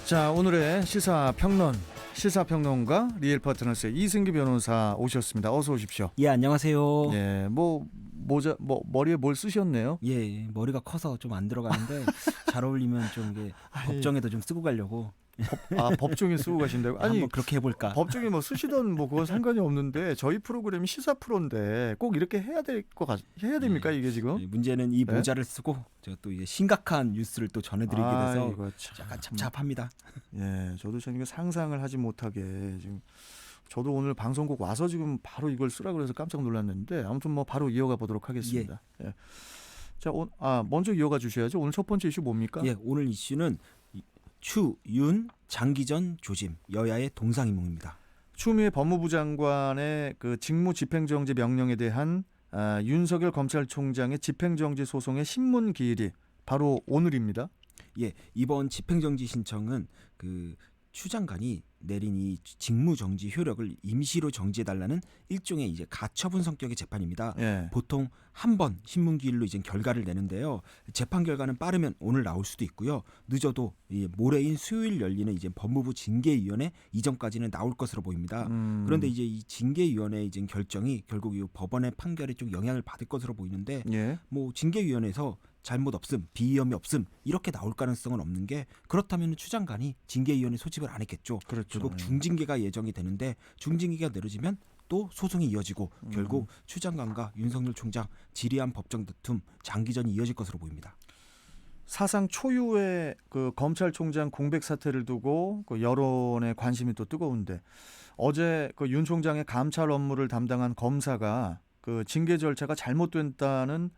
자, 오늘의 시사평론가 리얼파트너스의 이승기 변호사 오셨습니다. 어서 오십시오. 예, 안녕하세요. 예, 머리에 뭘 쓰셨네요? 예, 머리가 커서 좀 안 들어가는데 잘 어울리면 좀 이게 법정에도 좀 쓰고 가려고. 법정에 쓰고 가신다고? 아니, 한번 그렇게 해볼까? 법정에 뭐 쓰시던 그건 상관이 없는데 저희 프로그램이 시사 프로인데 꼭 이렇게 해야 됩니까 이게 지금? 예, 문제는 이 모자를 쓰고 제가 또 이게 심각한 뉴스를 또 전해드리게 돼서 이거 참. 약간 참잡합니다. 예, 저도 전 이거 상상을 하지 못하게 지금. 저도 오늘 방송국 와서 지금 바로 이걸 쓰라 그래서 깜짝 놀랐는데 아무튼 뭐 바로 이어가 보도록 하겠습니다. 예. 자, 먼저 이어가 주셔야죠. 오늘 첫 번째 이슈 뭡니까? 예, 오늘 이슈는 추, 윤, 장기전 조짐, 여야의 동상이몽입니다. 추미애 법무부 장관의 그 직무집행정지 명령에 대한 윤석열 검찰총장의 집행정지 소송의 신문 기일이 바로 오늘입니다. 예, 이번 집행정지 신청은 추 장관이 내린 이 직무정지 효력을 임시로 정지해달라는 일종의 이제 가처분 성격의 재판입니다. 예. 보통 한 번 신문기일로 이제 결과를 내는데요. 재판 결과는 빠르면 오늘 나올 수도 있고요. 늦어도 모레인 수요일 열리는 이제 법무부 징계위원회 이전까지는 나올 것으로 보입니다. 그런데 이제 이 징계위원회 이제 결정이 결국 이 법원의 판결에 좀 영향을 받을 것으로 보이는데, 예. 뭐 징계위원회에서 잘못 없음, 비위험이 없음 이렇게 나올 가능성은 없는 게, 그렇다면 추 장관이 징계위원회 소집을 안 했겠죠. 그렇죠. 결국 중징계가 예정이 되는데 중징계가 내려지면 또 소송이 이어지고 결국 추 장관과 윤석열 총장 지리한 법정 다툼 장기전이 이어질 것으로 보입니다. 사상 초유의 그 검찰총장 공백 사태를 두고 그 여론의 관심이 또 뜨거운데 어제 그 윤 총장의 감찰 업무를 담당한 검사가 그 징계 절차가 잘못됐다는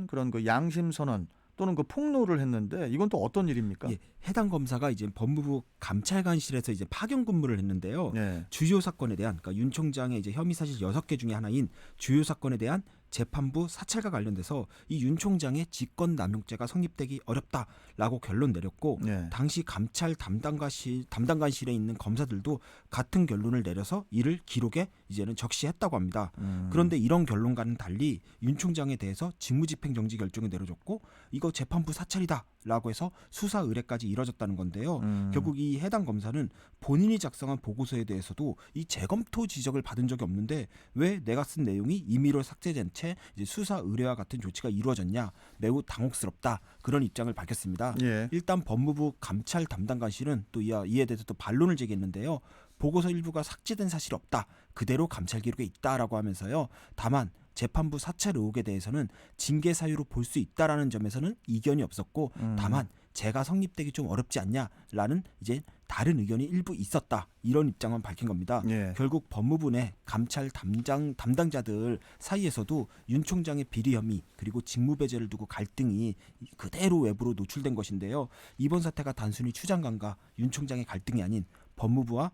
그런 그 양심 선언 또는 그 폭로를 했는데 이건 또 어떤 일입니까? 예, 해당 검사가 이제 법무부 감찰관실에서 이제 파견 근무를 했는데요. 예. 주요 사건에 대한, 그러니까 윤 총장의 이제 혐의 사실 6개 중에 하나인 주요 사건에 대한 재판부 사찰과 관련돼서 이 윤 총장의 직권남용죄가 성립되기 어렵다라고 결론 내렸고, 예. 당시 감찰 담당관실에 있는 검사들도 같은 결론을 내려서 이를 기록에 이제는 적시했다고 합니다. 그런데 이런 결론과는 달리 윤 총장에 대해서 직무집행정지 결정을 내려줬고 이거 재판부 사찰이다라고 해서 수사 의뢰까지 이뤄졌다는 건데요. 결국 이 해당 검사는 본인이 작성한 보고서에 대해서도 이 재검토 지적을 받은 적이 없는데 왜 내가 쓴 내용이 임의로 삭제된 채 이제 수사 의뢰와 같은 조치가 이루어졌냐, 매우 당혹스럽다, 그런 입장을 밝혔습니다. 예. 일단 법무부 감찰 담당관실은 또 이에 대해서 또 반론을 제기했는데요. 보고서 일부가 삭제된 사실이 없다, 그대로 감찰 기록에 있다라고 하면서요. 다만 재판부 사찰 의혹에 대해서는 징계 사유로 볼 수 있다라는 점에서는 이견이 없었고, 다만 제가 성립되기 좀 어렵지 않냐라는 이제 다른 의견이 일부 있었다, 이런 입장만 밝힌 겁니다. 예. 결국 법무부 내 감찰 담당자들 사이에서도 윤 총장의 비리 혐의 그리고 직무배제를 두고 갈등이 그대로 외부로 노출된 것인데요. 이번 사태가 단순히 추 장관과 윤 총장의 갈등이 아닌 법무부와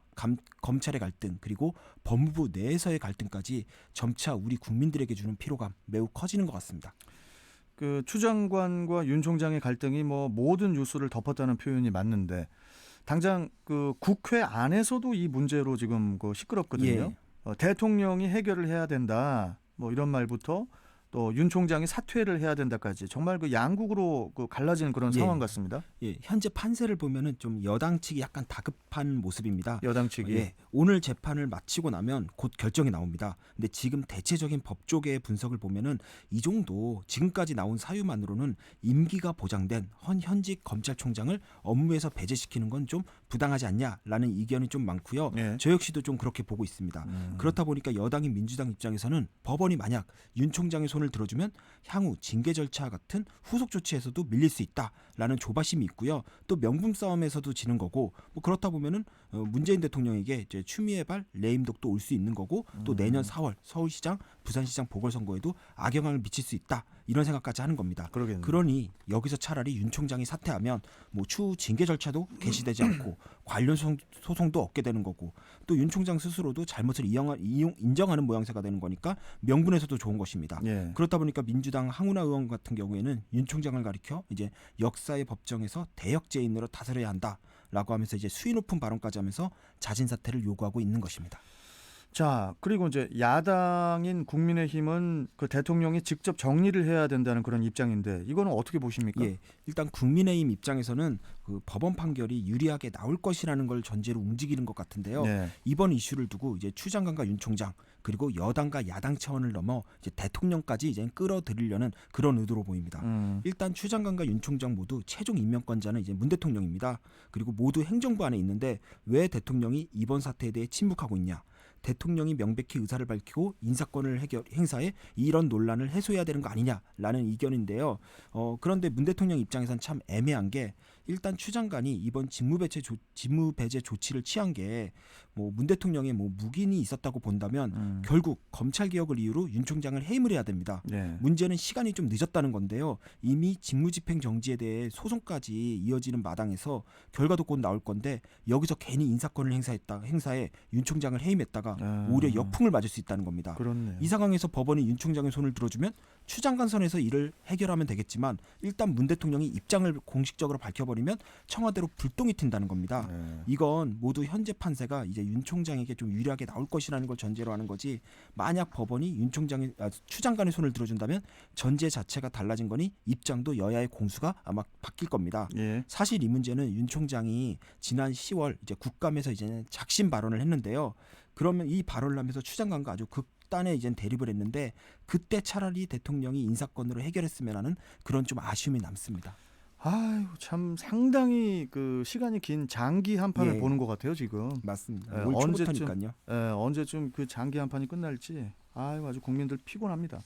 검찰의 갈등, 그리고 법무부 내에서의 갈등까지 점차 우리 국민들에게 주는 피로감 매우 커지는 것 같습니다. 그 추 장관과 윤 총장의 갈등이 뭐 모든 뉴스를 덮었다는 표현이 맞는데 당장 그 국회 안에서도 이 문제로 지금 그 시끄럽거든요. 예. 대통령이 해결을 해야 된다, 뭐 이런 말부터 또 윤 총장이 사퇴를 해야 된다까지 정말 그 양국으로 그 갈라지는 그런 예. 상황 같습니다. 예, 현재 판세를 보면은 좀 여당 측이 약간 다급한 모습입니다. 여당 측이. 예, 오늘 재판을 마치고 나면 곧 결정이 나옵니다. 근데 지금 대체적인 법조계의 분석을 보면은 이 정도 지금까지 나온 사유만으로는 임기가 보장된 현직 검찰총장을 업무에서 배제시키는 건 좀 부당하지 않냐라는 의견이 좀 많고요. 예. 저 역시도 좀 그렇게 보고 있습니다. 그렇다 보니까 여당인 민주당 입장에서는 법원이 만약 윤 총장의 손을 들어주면 향후 징계 절차 같은 후속 조치에서도 밀릴 수 있다라는 조바심이 있고요. 또 명분 싸움에서도 지는 거고, 뭐 그렇다 보면은 문재인 대통령에게 이제 추미애 발 레임덕도 올 수 있는 거고, 또 내년 4월 서울시장, 부산시장 보궐선거에도 악영향을 미칠 수 있다, 이런 생각까지 하는 겁니다. 그러겠네요. 그러니 여기서 차라리 윤 총장이 사퇴하면 뭐 추후 징계 절차도 개시되지 않고 관련 소송도 없게 되는 거고, 또 윤 총장 스스로도 잘못을 인정하는 모양새가 되는 거니까 명분에서도 좋은 것입니다. 예. 그렇다 보니까 민주당 황운하 의원 같은 경우에는 윤 총장을 가리켜 이제 역사의 법정에서 대역죄인으로 다스려야 한다라고 하면서 이제 수위 높은 발언까지 하면서 자진 사퇴를 요구하고 있는 것입니다. 자, 그리고 이제 야당인 국민의힘은 그 대통령이 직접 정리를 해야 된다는 그런 입장인데 이거는 어떻게 보십니까? 예, 일단 국민의힘 입장에서는 그 법원 판결이 유리하게 나올 것이라는 걸 전제로 움직이는 것 같은데요. 네. 이번 이슈를 두고 이제 추 장관과 윤 총장 그리고 여당과 야당 차원을 넘어 이제 대통령까지 이제 끌어들이려는 그런 의도로 보입니다. 일단 추 장관과 윤 총장 모두 최종 임명권자는 이제 문 대통령입니다. 그리고 모두 행정부 안에 있는데 왜 대통령이 이번 사태에 대해 침묵하고 있냐? 대통령이 명백히 의사를 밝히고 인사권을 행사해 이런 논란을 해소해야 되는 거 아니냐라는 의견인데요. 그런데 문 대통령 입장에선 참 애매한 게 일단 추 장관이 이번 직무배제 조치를 취한 게 뭐 문 대통령의 뭐 묵인이 있었다고 본다면 결국 검찰 개혁을 이유로 윤 총장을 해임을 해야 됩니다. 네. 문제는 시간이 좀 늦었다는 건데요. 이미 직무집행 정지에 대해 소송까지 이어지는 마당에서 결과도 곧 나올 건데 여기서 괜히 인사권을 행사해 윤 총장을 해임했다가 오히려 역풍을 맞을 수 있다는 겁니다. 그렇네요. 이 상황에서 법원이 윤 총장의 손을 들어주면 추 장관 선에서 이를 해결하면 되겠지만 일단 문 대통령이 입장을 공식적으로 밝혀버리면 청와대로 불똥이 튄다는 겁니다. 네. 이건 모두 현재 판세가 이제 윤 총장에게 좀 유리하게 나올 것이라는 걸 전제로 하는 거지 만약 법원이 추 장관의 손을 들어준다면 전제 자체가 달라진 거니 입장도 여야의 공수가 아마 바뀔 겁니다. 예. 사실 이 문제는 윤 총장이 지난 10월 이제 국감에서 이제 작심 발언을 했는데요. 그러면 이 발언을 하면서 추 장관과 아주 극단의 이제 대립을 했는데 그때 차라리 대통령이 인사권으로 해결했으면 하는 그런 좀 아쉬움이 남습니다. 아유, 참 상당히 그 시간이 긴 장기 한판을 예. 보는 것 같아요 지금. 맞습니다. 예, 올 언제쯤- 초부터니까요. 언제쯤 그 장기 한판이 끝날지 아유 아주 국민들 피곤합니다.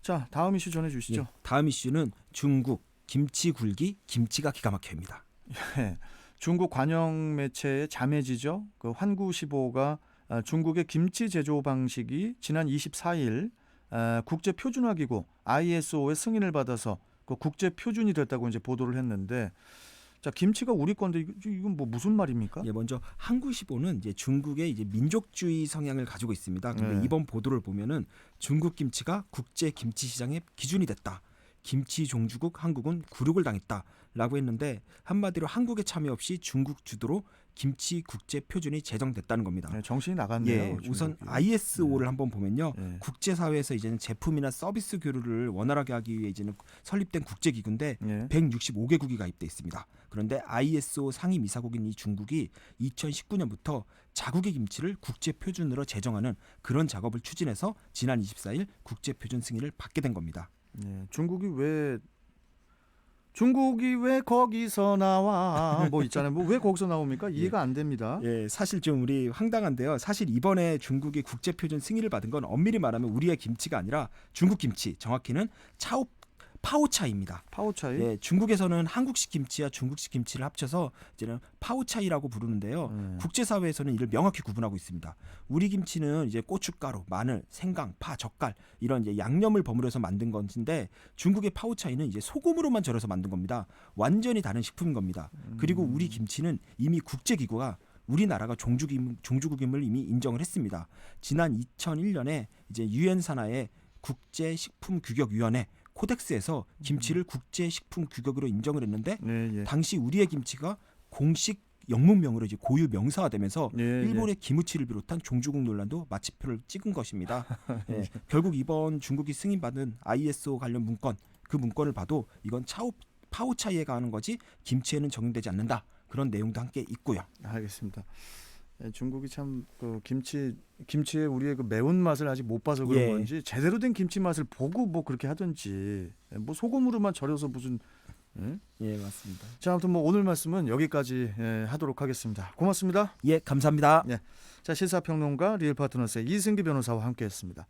자, 다음 이슈 전해주시죠. 예, 다음 이슈는 중국 김치 굴기 김치가 기가 막혀입니다. 예. 중국 관영 매체의 자매지죠. 그 환구시보가 중국의 김치 제조 방식이 지난 24일 국제 표준화기구 ISO의 승인을 받아서 그 국제 표준이 됐다고 이제 보도를 했는데, 자, 김치가 우리 건데 이건 뭐 무슨 말입니까? 예, 먼저 한국시보는 이제 중국의 이제 민족주의 성향을 가지고 있습니다. 근데 네. 이번 보도를 보면은 중국 김치가 국제 김치 시장의 기준이 됐다. 김치 종주국 한국은 굴욕을 당했다라고 했는데 한마디로 한국의 참여 없이 중국 주도로 김치 국제 표준이 제정됐다는 겁니다. 네, 정신이 나갔네요. 예, 우선 중국이. ISO를 한번 보면요. 예. 국제사회에서 이제는 제품이나 서비스 교류를 원활하게 하기 위해 이제는 설립된 국제기구인데 예. 165개국이 가입돼 있습니다. 그런데 ISO 상임이사국인 이 중국이 2019년부터 자국의 김치를 국제 표준으로 제정하는 그런 작업을 추진해서 지난 24일 국제 표준 승인을 받게 된 겁니다. 예. 중국이 왜 거기서 나와 뭐 있잖아요. 뭐 왜 거기서 나옵니까? 이해가 안 됩니다. 예, 사실 좀 우리 황당한데요. 사실 이번에 중국이 국제 표준 승인을 받은 건 엄밀히 말하면 우리의 김치가 아니라 중국 김치, 정확히는 파오차이입니다. 파오차이. 예, 중국에서는 한국식 김치와 중국식 김치를 합쳐서 이제는 파오차이라고 부르는데요. 국제사회에서는 이를 명확히 구분하고 있습니다. 우리 김치는 이제 고춧가루, 마늘, 생강, 파, 젓갈 이런 이제 양념을 버무려서 만든 건데 중국의 파오차이는 이제 소금으로만 절여서 만든 겁니다. 완전히 다른 식품인 겁니다. 그리고 우리 김치는 이미 국제기구가 우리나라가 종주국임을 이미 인정을 했습니다. 지난 2001년에 이제 유엔 산하의 국제식품규격위원회 코덱스에서 김치를 국제식품 규격으로 인정을 했는데 예, 예. 당시 우리의 김치가 공식 영문명으로 이제 고유 명사화되면서 예, 예. 일본의 기무치를 비롯한 종주국 논란도 마침표를 찍은 것입니다. 예, 결국 이번 중국이 승인받은 ISO 관련 문건 그 문건을 봐도 이건 파오차이에 가는 거지 김치에는 적용되지 않는다. 그런 내용도 함께 있고요. 알겠습니다. 예, 중국이 참 그 김치의 우리의 그 매운 맛을 아직 못 봐서 그런 예. 건지 제대로 된 김치 맛을 보고 뭐 그렇게 하든지 뭐 소금으로만 절여서 무슨. 예? 예, 맞습니다. 자, 아무튼 뭐 오늘 말씀은 여기까지 하도록 하겠습니다. 고맙습니다. 예, 감사합니다. 자, 시사평론가 리얼파트너스의 이승기 변호사와 함께했습니다.